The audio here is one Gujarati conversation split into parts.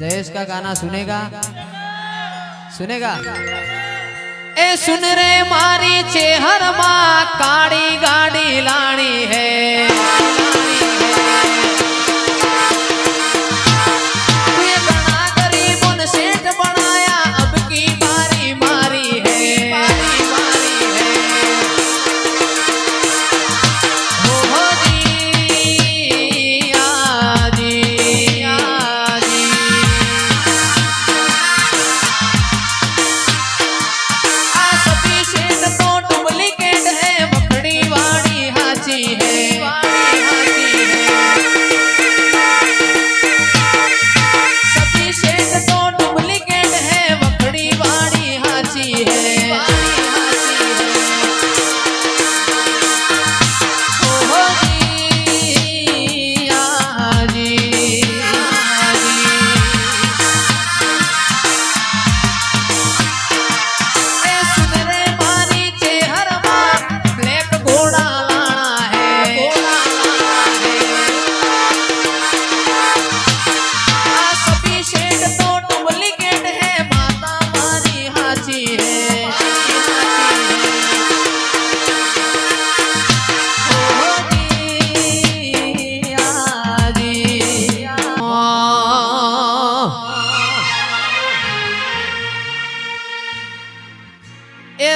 जयेश का गाना सुनेगा सुनेगा। ए सुन रे मारी चेहर माँ काड़ी गाड़ी लानी है,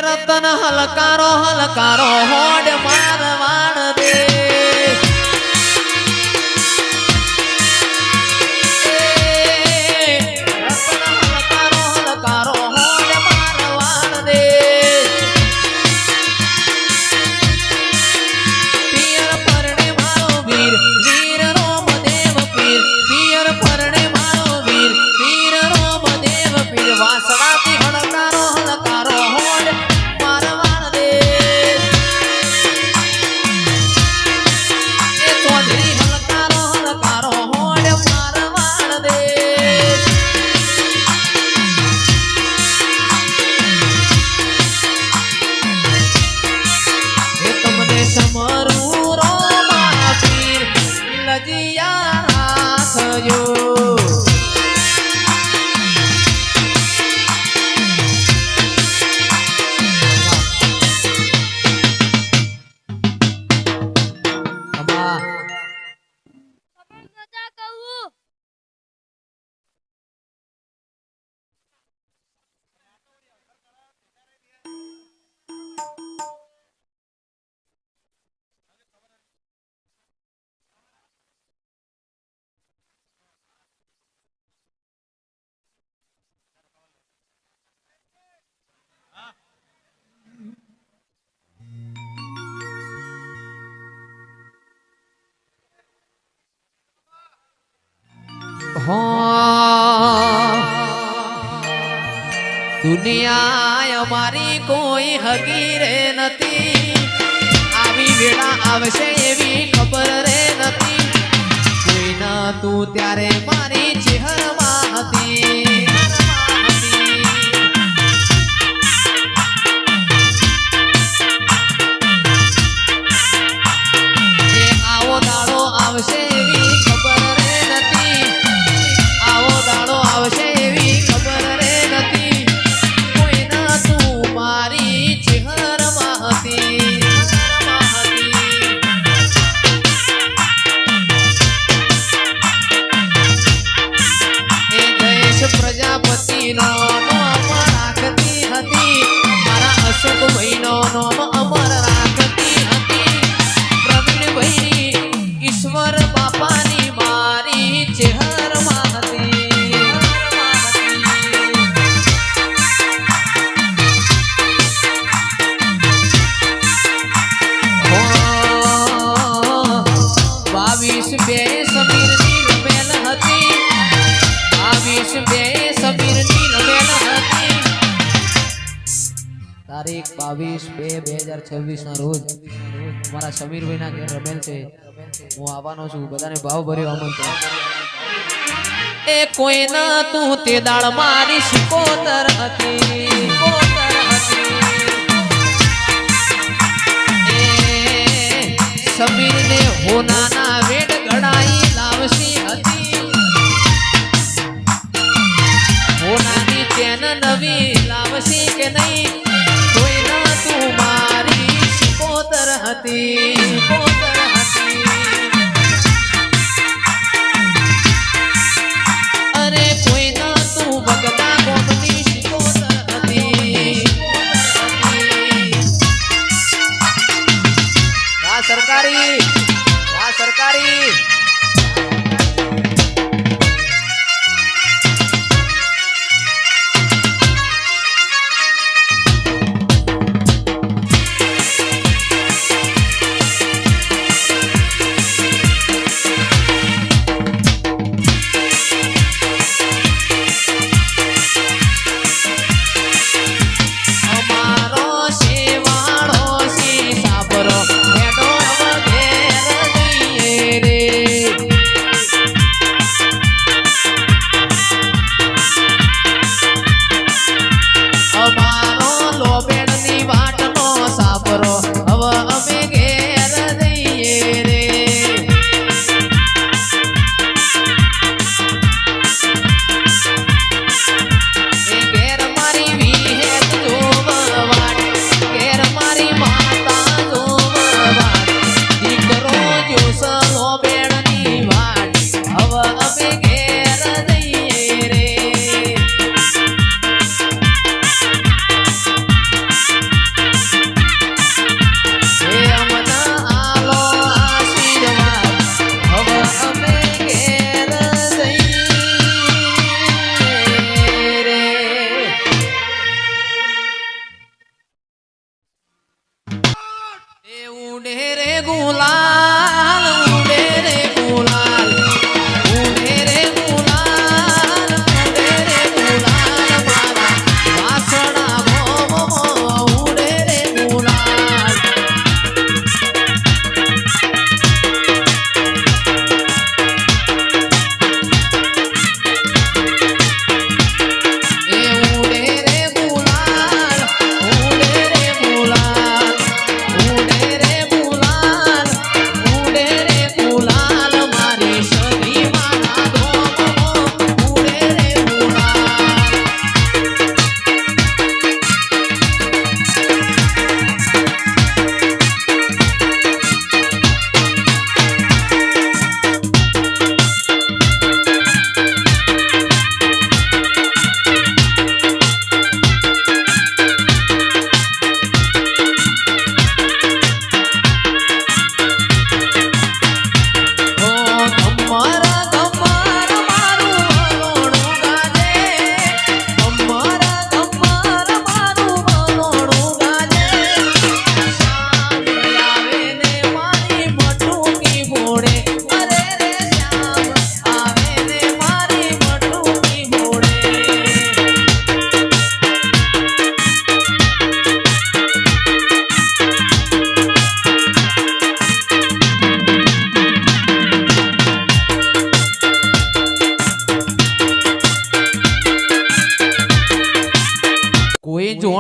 रतन हलकारो हलकारो होड़ मारवाड़ दे, रतन हलकारो हलकारो होड़ मारवाड़ दे। पियर परणे मारो वीर वीर रोम देव पीर, पियर परणे मारो वीर वीर रोम देव पीर। वासड़ा की हलकारो हलकारो होड़ मारवाड़ दे, ए चौधरी हलकारो हलकारो होड़ मारवाड़ दे। ए तुमने समरू रोमा पीर लजिया राखजो, दुनिया અમારી કોઈ હગી રે નથી, આવી વેળા આવશે એવી ખબર રે નથી। કોઈ ના તું ત્યારે મારી ચહેરમાં હતી, એ આવો દાડો આવશે એવી ખબર રે નથી, આવો દાડો આવશે એવી ખબર રે નથી। કોઈ ના તું મારી ચહેરમાં હતી, પ્રજાપતિ નો નામ રાખતી હતી, મારા અશોક ભાઈ નો નામ અમર રાખતી હતી। પ્રવીણ ભાઈ ઈશ્વર બાપાની મારી ચહેરમાં હતી। બાવીસ બે સમીરની રમેલ હતી, બાવીસ બે સમીરની રમેલ હતી। તારીખ 22/2/2026 ના રોજ મારા સમીરભાઈ ના ઘેર રમેલ છે, હું આવવાનો છું, બધાને ભાવ ભર્યો આમંત્રણ। એ કોઈ ના તું તે દાળ મારી સિકોતર હતી, એ સમીર ને હોનાના વેડ ઘડાઈ લાવશી હતી।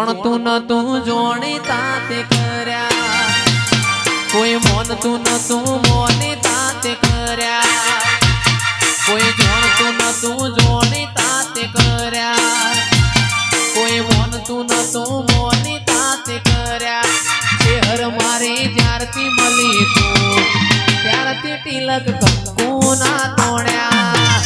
જોણતું નતું જોણી તાતે કર્યા કોઈ મોનતું નતું મોની તાતે કર્યા કોઈ જોણતું નતું જોણી તાતે કર્યા કોઈ મોનતું નતું મોની તાતે કર્યા ચહેર મારી જ્યારથી મળી તું ત્યારથી તિલક કંકુ ના તોડ્યા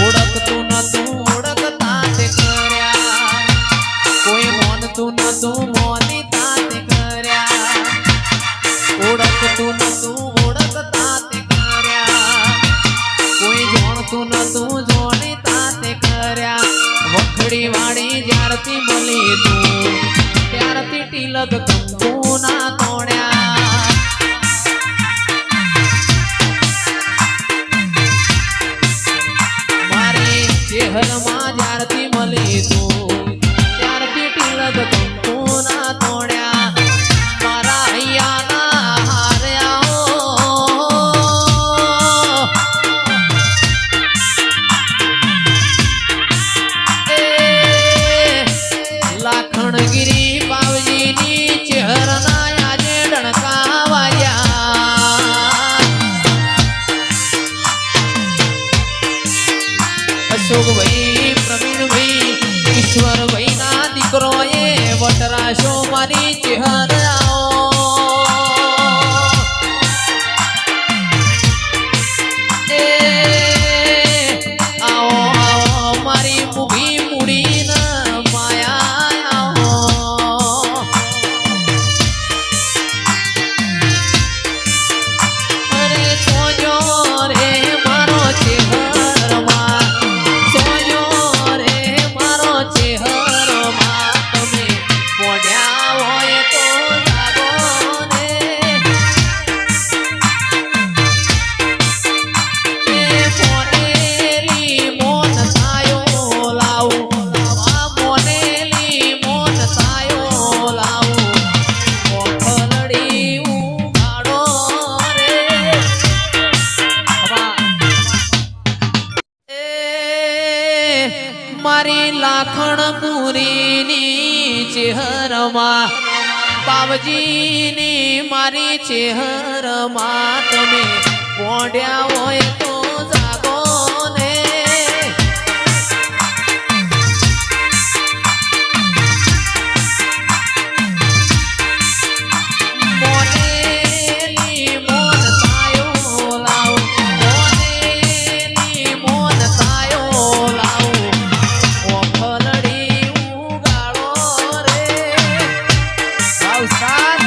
ઓળખતું નતું ઓળખતા તે કર્યા કોઈ મોનતું નતું મોની તાતે કર્યા ઓળખતું નતું ઓળખતા તે કર્યા કોઈ જોણતું નતું જોણી તાતે કર્યા વખડી વાળી જ્યારથી મળી તું ત્યારથી તિલક કંકુ ના તોડ્યા મારી ચહેરમાં જ્યારથી મળી તું ત્યારથી તિલક કંકુ ના તોડ્યા મારા હૈયાના હાર્યા લાખણગીરી બાવજીની ચહેરના આજે ડણકા વાગ્યા અશોકભાઈ પ્રવીણભાઈ ઈશ્વરભાઈ ના દીકરોએ વટરાશો મારી ચહેરાઓ આવો આવો મારી મૂગી મૂડી ના માયા આવો અરે સોજો રે મારો ચહેરમાં સોજો રે મારો ચહેરમાં તમે પોડ્યા હોય તો જાગો ને એ મોનેલી મોન થાયો લાવું આ મોનેલી મોન થાયો લાવું મોઠલડી ઉગાડો રે એ મારી લાખણપુરીની ચહેરમાં બાવજીની મારી ચહેરમાં તમે પોડ્યા હોય તો જાગો ને મોનેલી મોન થાયો લાવું મોનેલી મોન થાયો લાવું ઓફલડી ઉગાડો રે સાવસાન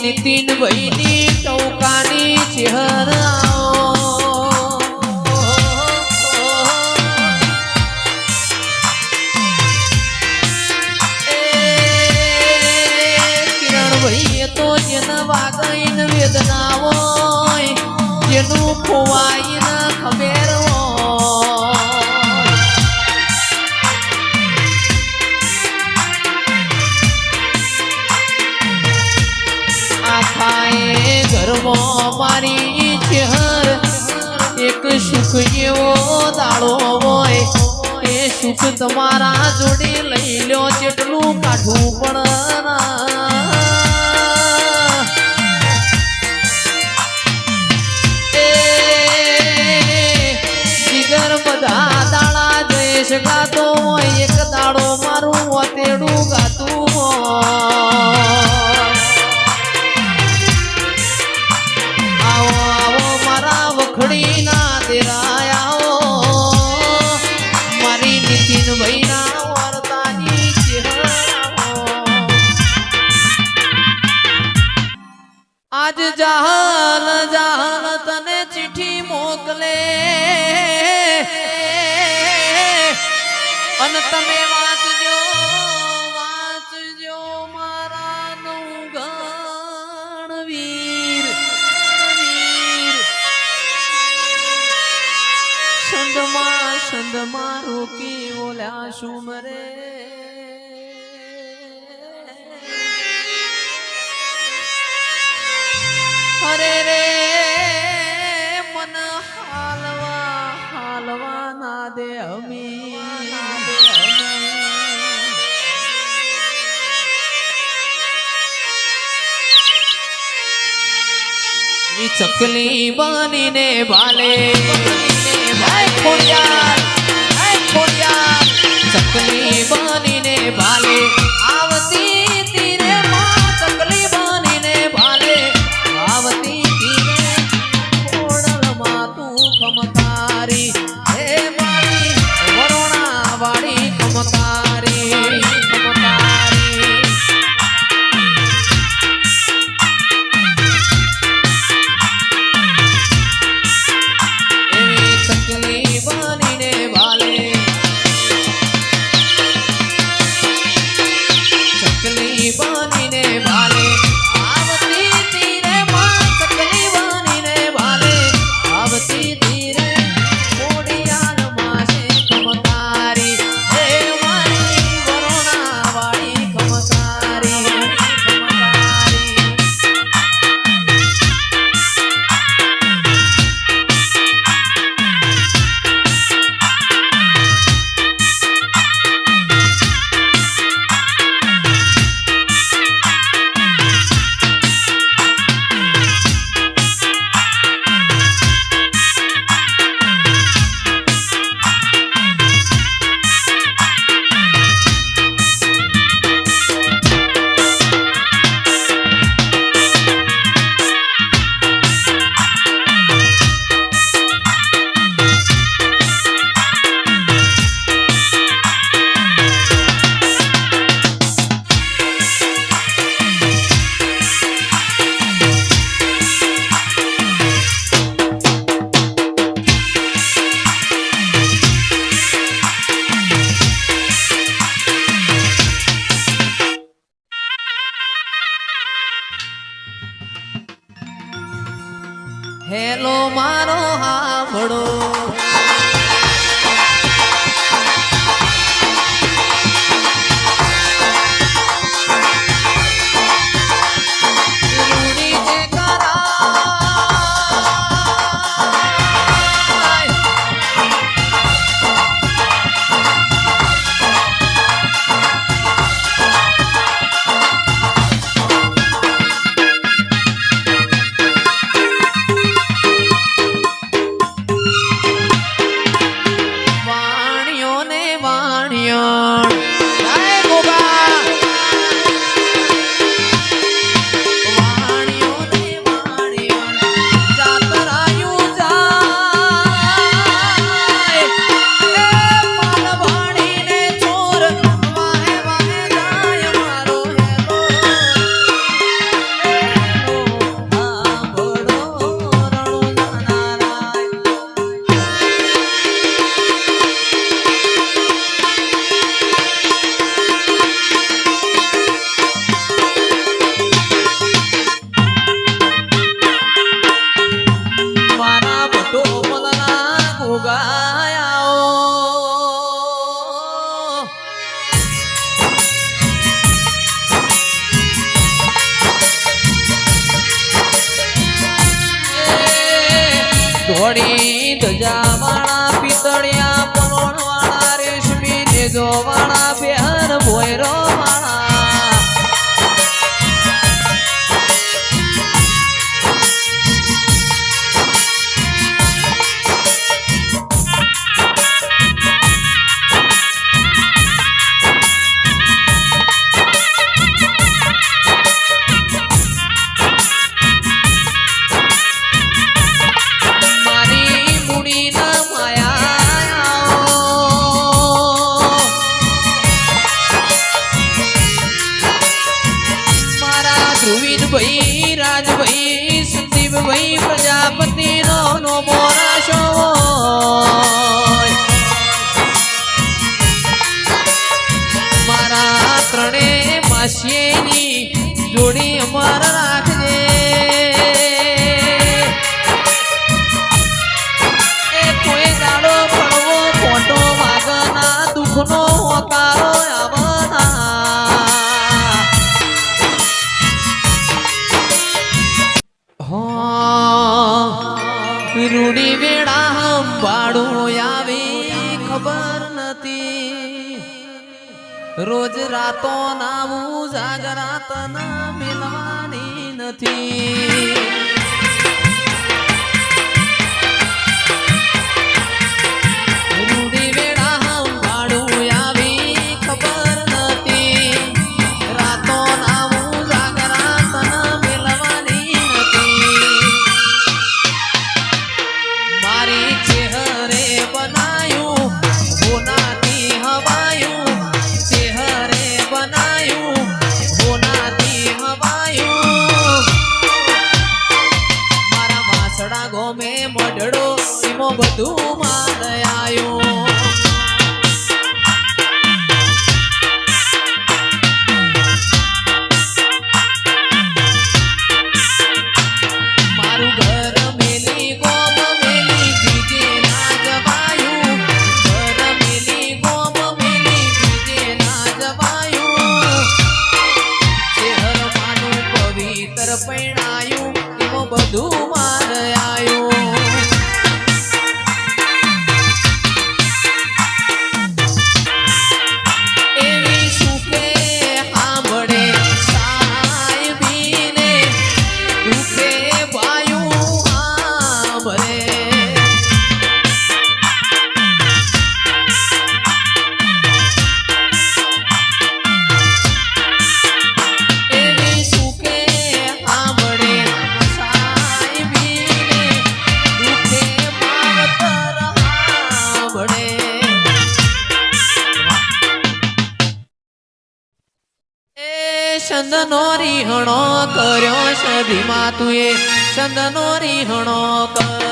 નીતિન ભાઈની ટોકાની ચહેર કિરણ ભાઈ તો જેના વાગઈન વેદના હોય જેનું ખોવાઈ ના ખબર ઘરમાં મારી ચહેર એક સુખ એવો દાડો હોય એ સુખ તમારા જોડે લઈ લ્યો જેટલું કાઢવું પણ જીગર બધા દાડા જઈશ ગાતો હોય એક દાડો મારું વતેડું ગાતું હોય વખડી ના દેરાયા મારી નીતિન ભાઈ ના વાર્તાની આજ જાહલ જાહલ તને ચિઠ્ઠી મોકલે અને તમે વાંચજો વાંચજો મારા નવગણ વીર સંદમાં રોકી ઓલ્યા સુમરે અરે રે મન હાલવા ના દે અમી ચકલી બનીને ભાલે ચકલી બનીને ભાલે આવતી તીરે માં ચકલી બનીને ભાલે આવતી તીરે ઓડલમાં તું ખમકારી હે મારી વરોણા વાળી ખમકારી હેલો મારો હાંભળો મળી ધજાવાળા પિતળિયા પરોણવાળા રેશમી રેજોવાળા બેહર ભોયરોવાળા ભાઈ રાજભાઈ સંદીપભાઈ પ્રજાપતિ નો મોરા શો મારા ત્રણે માસીની જોડી અમાર રાખજે એ કોઈ દાડો પડવો ખોટો વાગના દુઃખનો હોકારો રૂડી વેળા હંભાળું આવી ખબર નથી રોજ રાતો નાવું જાગરાત ના મિલવાની નથી રૂડી વેળા હંભાળું આવી ખબર નથી રાતો નાવું જાગરાત ના મિલવાની નથી મારી ચહેરે બનાયું હોનાથી હવાયું ચહેરે બનાયું હોનાથી હવાયું મારા વાસડા ગોમે મઢડો એમાં બધું મારે આયું મારું ઘર મેલી ગોમ મેલી બીજે ના જવાયું ઘર મેલી ગોમ મેલી બીજે ના જવાયું શહેર માનું પવિત્ર પૈણાયું એમાં બધું માર આયું એવી સુખે સાંભળે સાહેબીને દુખે ભાયું સાંભળે એવી સુખે સાંભળે સાહેબીને દુખે માવતર સાંભળે એ ચંદનો રીહણો કર્યો છે ભીમા તુએ ચંદનો રીહણો કર